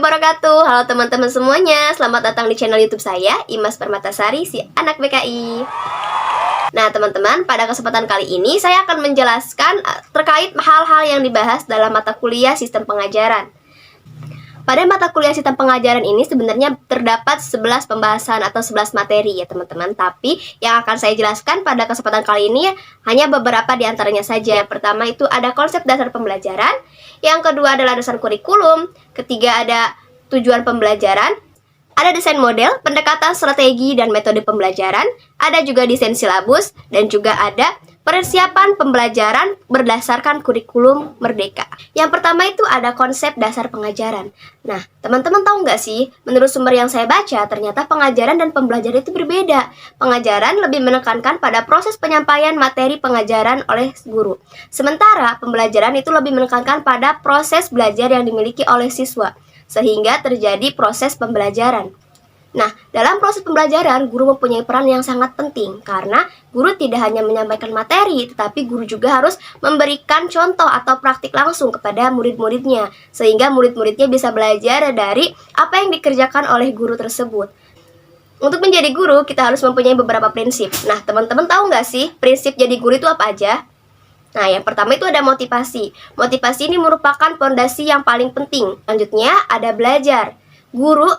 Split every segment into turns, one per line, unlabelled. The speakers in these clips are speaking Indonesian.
wabarakatuh. Halo teman-teman semuanya, selamat datang di channel YouTube saya, Imas Permatasari, si anak BKI. Nah teman-teman, pada kesempatan kali ini saya akan menjelaskan terkait hal-hal yang dibahas dalam mata kuliah sistem pengajaran. Pada mata kuliah sistem pengajaran ini sebenarnya terdapat 11 pembahasan atau 11 materi ya teman-teman. Tapi yang akan saya jelaskan pada kesempatan kali ini hanya beberapa di antaranya saja. Yang pertama itu ada konsep dasar pembelajaran. Yang kedua adalah dasar kurikulum. Ketiga ada tujuan pembelajaran. Ada desain model, pendekatan strategi dan metode pembelajaran. Ada juga desain silabus dan juga ada persiapan pembelajaran berdasarkan kurikulum merdeka. Yang pertama itu ada konsep dasar pengajaran. Nah, teman-teman tahu nggak sih, menurut sumber yang saya baca, ternyata pengajaran dan pembelajaran itu berbeda. Pengajaran lebih menekankan pada proses penyampaian materi pengajaran oleh guru. Sementara pembelajaran itu lebih menekankan pada proses belajar yang dimiliki oleh siswa, sehingga terjadi proses pembelajaran. Nah, dalam proses pembelajaran, guru mempunyai peran yang sangat penting karena guru tidak hanya menyampaikan materi, tetapi guru juga harus memberikan contoh atau praktik langsung kepada murid-muridnya, sehingga murid-muridnya bisa belajar dari apa yang dikerjakan oleh guru tersebut. Untuk menjadi guru, kita harus mempunyai beberapa prinsip. Nah, teman-teman tahu nggak sih prinsip jadi guru itu apa aja? Nah, yang pertama itu ada motivasi. Motivasi ini merupakan fondasi yang paling penting. Selanjutnya ada belajar.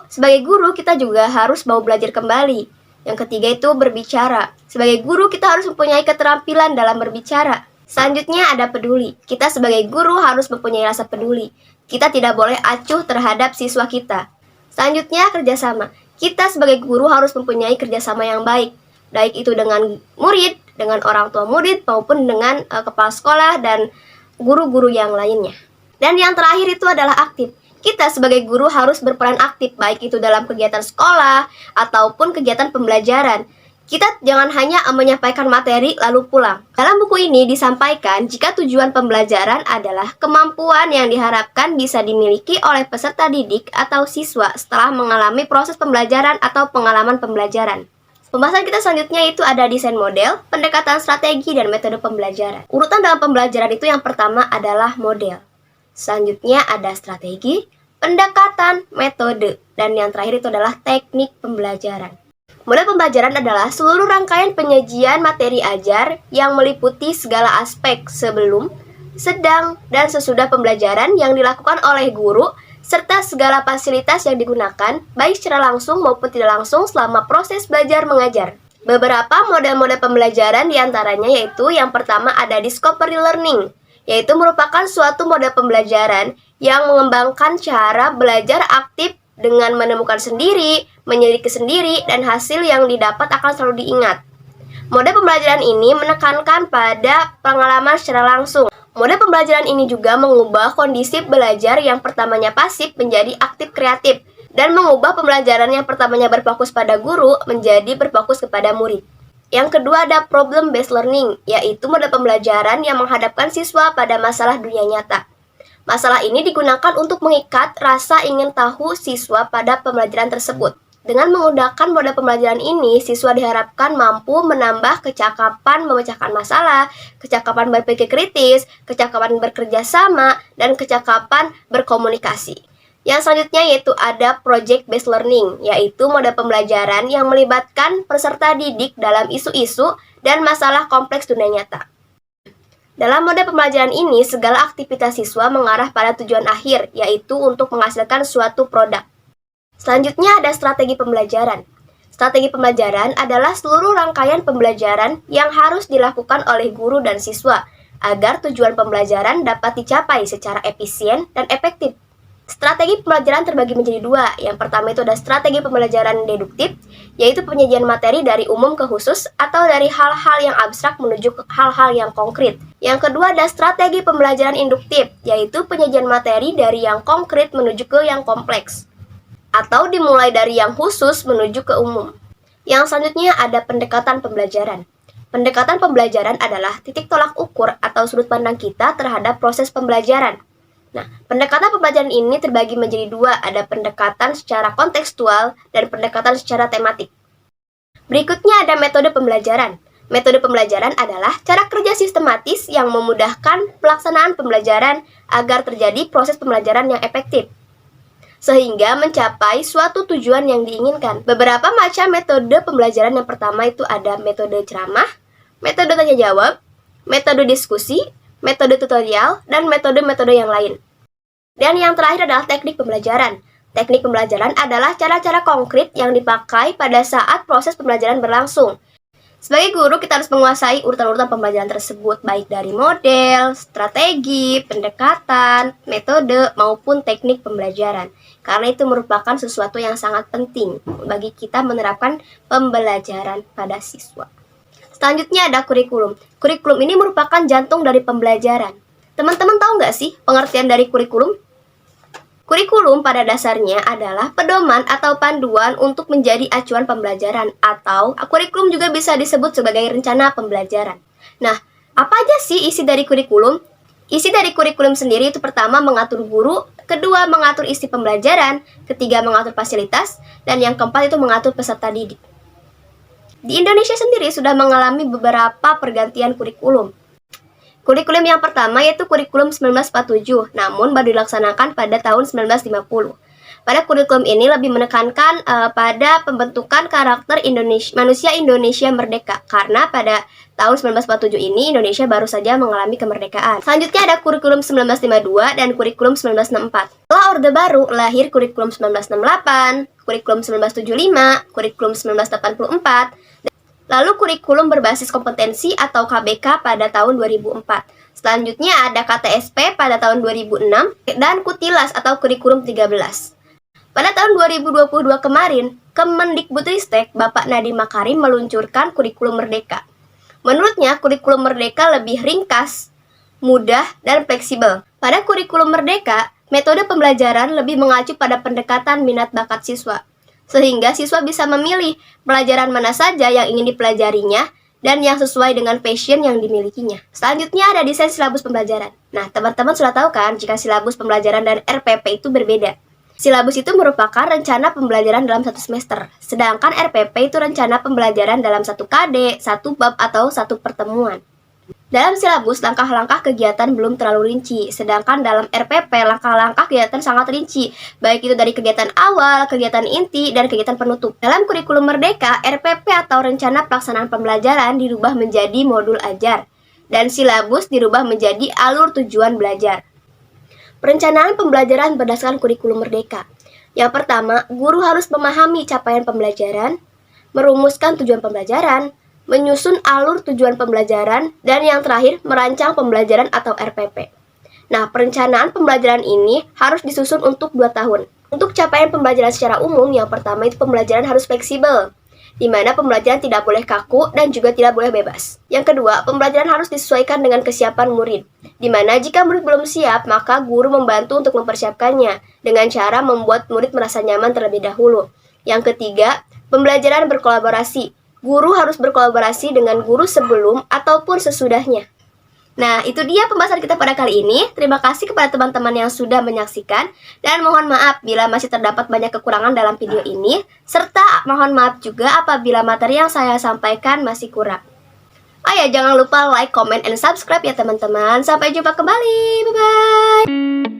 Sebagai guru kita juga harus mau belajar kembali. Yang ketiga itu berbicara. Sebagai guru kita harus mempunyai keterampilan dalam berbicara. Selanjutnya ada peduli. Kita sebagai guru harus mempunyai rasa peduli. Kita tidak boleh acuh terhadap siswa kita. Selanjutnya kerjasama. Kita sebagai guru harus mempunyai kerjasama yang baik. Baik itu dengan murid, dengan orang tua murid, maupun dengan kepala sekolah dan guru-guru yang lainnya. Dan yang terakhir itu adalah aktif. Kita sebagai guru harus berperan aktif, baik itu dalam kegiatan sekolah ataupun kegiatan pembelajaran. Kita jangan hanya menyampaikan materi lalu pulang. Dalam buku ini disampaikan jika tujuan pembelajaran adalah kemampuan yang diharapkan bisa dimiliki oleh peserta didik atau siswa setelah mengalami proses pembelajaran atau pengalaman pembelajaran. Pembahasan kita selanjutnya itu ada desain model, pendekatan strategi, dan metode pembelajaran. Urutan dalam pembelajaran itu yang pertama adalah model. Selanjutnya ada strategi, pendekatan, metode, dan yang terakhir itu adalah teknik pembelajaran. Model pembelajaran adalah seluruh rangkaian penyajian materi ajar yang meliputi segala aspek sebelum, sedang, dan sesudah pembelajaran yang dilakukan oleh guru, serta segala fasilitas yang digunakan, baik secara langsung maupun tidak langsung selama proses belajar mengajar. Beberapa model-model pembelajaran diantaranya yaitu yang pertama ada discovery learning, yaitu merupakan suatu model pembelajaran yang mengembangkan cara belajar aktif dengan menemukan sendiri, menyelidiki sendiri, dan hasil yang didapat akan selalu diingat. Model pembelajaran ini menekankan pada pengalaman secara langsung. Model pembelajaran ini juga mengubah kondisi belajar yang pertamanya pasif menjadi aktif kreatif, dan mengubah pembelajaran yang pertamanya berfokus pada guru menjadi berfokus kepada murid. Yang kedua ada problem based learning, yaitu model pembelajaran yang menghadapkan siswa pada masalah dunia nyata. Masalah ini digunakan untuk mengikat rasa ingin tahu siswa pada pembelajaran tersebut. Dengan menggunakan model pembelajaran ini, siswa diharapkan mampu menambah kecakapan memecahkan masalah, kecakapan berpikir kritis, kecakapan bekerja sama, dan kecakapan berkomunikasi. Yang selanjutnya yaitu ada project based learning, yaitu model pembelajaran yang melibatkan peserta didik dalam isu-isu dan masalah kompleks dunia nyata. Dalam model pembelajaran ini, segala aktivitas siswa mengarah pada tujuan akhir, yaitu untuk menghasilkan suatu produk. Selanjutnya ada strategi pembelajaran. Strategi pembelajaran adalah seluruh rangkaian pembelajaran yang harus dilakukan oleh guru dan siswa agar tujuan pembelajaran dapat dicapai secara efisien dan efektif. Strategi pembelajaran terbagi menjadi dua. Yang pertama itu ada strategi pembelajaran deduktif, yaitu penyajian materi dari umum ke khusus atau dari hal-hal yang abstrak menuju ke hal-hal yang konkret. Yang kedua ada strategi pembelajaran induktif, yaitu penyajian materi dari yang konkret menuju ke yang kompleks, atau dimulai dari yang khusus menuju ke umum. Yang selanjutnya ada pendekatan pembelajaran. Pendekatan pembelajaran adalah titik tolak ukur atau sudut pandang kita terhadap proses pembelajaran. Nah, pendekatan pembelajaran ini terbagi menjadi dua, ada pendekatan secara kontekstual dan pendekatan secara tematik. Berikutnya ada metode pembelajaran. Metode pembelajaran adalah cara kerja sistematis yang memudahkan pelaksanaan pembelajaran agar terjadi proses pembelajaran yang efektif. sehingga mencapai suatu tujuan yang diinginkan. Beberapa macam metode pembelajaran yang pertama itu ada metode ceramah, metode tanya jawab, metode diskusi, metode tutorial, dan metode-metode yang lain. Dan yang terakhir adalah teknik pembelajaran. Teknik pembelajaran adalah cara-cara konkret yang dipakai pada saat proses pembelajaran berlangsung. Sebagai guru, kita harus menguasai urutan-urutan pembelajaran tersebut, baik dari model, strategi, pendekatan, metode, maupun teknik pembelajaran. Karena itu merupakan sesuatu yang sangat penting bagi kita menerapkan pembelajaran pada siswa. Selanjutnya ada kurikulum. Kurikulum ini merupakan jantung dari pembelajaran. Teman-teman tahu nggak sih pengertian dari kurikulum? Kurikulum pada dasarnya adalah pedoman atau panduan untuk menjadi acuan pembelajaran, atau kurikulum juga bisa disebut sebagai rencana pembelajaran. Nah, apa aja sih isi dari kurikulum? Isi dari kurikulum sendiri itu pertama mengatur guru, kedua mengatur isi pembelajaran, ketiga mengatur fasilitas, dan yang keempat itu mengatur peserta didik. Di Indonesia sendiri sudah mengalami beberapa pergantian kurikulum. Kurikulum yang pertama yaitu kurikulum 1947, namun baru dilaksanakan pada tahun 1950. Pada kurikulum ini lebih menekankan pada pembentukan karakter manusia Indonesia merdeka, karena pada tahun 1947 ini Indonesia baru saja mengalami kemerdekaan. Selanjutnya ada kurikulum 1952 dan kurikulum 1964. Setelah Orde Baru, lahir kurikulum 1968, kurikulum 1975, kurikulum 1984, lalu kurikulum berbasis kompetensi atau KBK pada tahun 2004. Selanjutnya ada KTSP pada tahun 2006 dan Kutilas atau kurikulum 13. Pada tahun 2022 kemarin, Kemendikbudristek Bapak Nadiem Makarim meluncurkan kurikulum Merdeka. Menurutnya, kurikulum Merdeka lebih ringkas, mudah, dan fleksibel. Pada kurikulum Merdeka, metode pembelajaran lebih mengacu pada pendekatan minat bakat siswa, sehingga siswa bisa memilih pelajaran mana saja yang ingin dipelajarinya dan yang sesuai dengan passion yang dimilikinya. Selanjutnya ada desain silabus pembelajaran. Nah, teman-teman sudah tahu kan jika silabus pembelajaran dan RPP itu berbeda. Silabus itu merupakan rencana pembelajaran dalam satu semester, sedangkan RPP itu rencana pembelajaran dalam satu KD, satu bab, atau satu pertemuan. Dalam silabus, langkah-langkah kegiatan belum terlalu rinci, sedangkan dalam RPP, langkah-langkah kegiatan sangat rinci, baik itu dari kegiatan awal, kegiatan inti, dan kegiatan penutup. Dalam kurikulum Merdeka, RPP atau rencana pelaksanaan pembelajaran dirubah menjadi modul ajar, dan silabus dirubah menjadi alur tujuan belajar. Perencanaan pembelajaran berdasarkan kurikulum Merdeka. Yang pertama, guru harus memahami capaian pembelajaran, merumuskan tujuan pembelajaran, menyusun alur tujuan pembelajaran, dan yang terakhir, merancang pembelajaran atau RPP. Nah, perencanaan pembelajaran ini harus disusun untuk 2 tahun. Untuk capaian pembelajaran secara umum, yang pertama itu pembelajaran harus fleksibel, di mana pembelajaran tidak boleh kaku dan juga tidak boleh bebas. Yang kedua, pembelajaran harus disesuaikan dengan kesiapan murid, di mana jika murid belum siap, maka guru membantu untuk mempersiapkannya, dengan cara membuat murid merasa nyaman terlebih dahulu. Yang ketiga, pembelajaran berkolaborasi. Guru harus berkolaborasi dengan guru sebelum ataupun sesudahnya. Nah, itu dia pembahasan kita pada kali ini. Terima kasih kepada teman-teman yang sudah menyaksikan. Dan mohon maaf bila masih terdapat banyak kekurangan dalam video ini. Serta mohon maaf juga apabila materi yang saya sampaikan masih kurang. Oh ya, jangan lupa like, comment, and subscribe ya teman-teman. Sampai jumpa kembali. Bye-bye.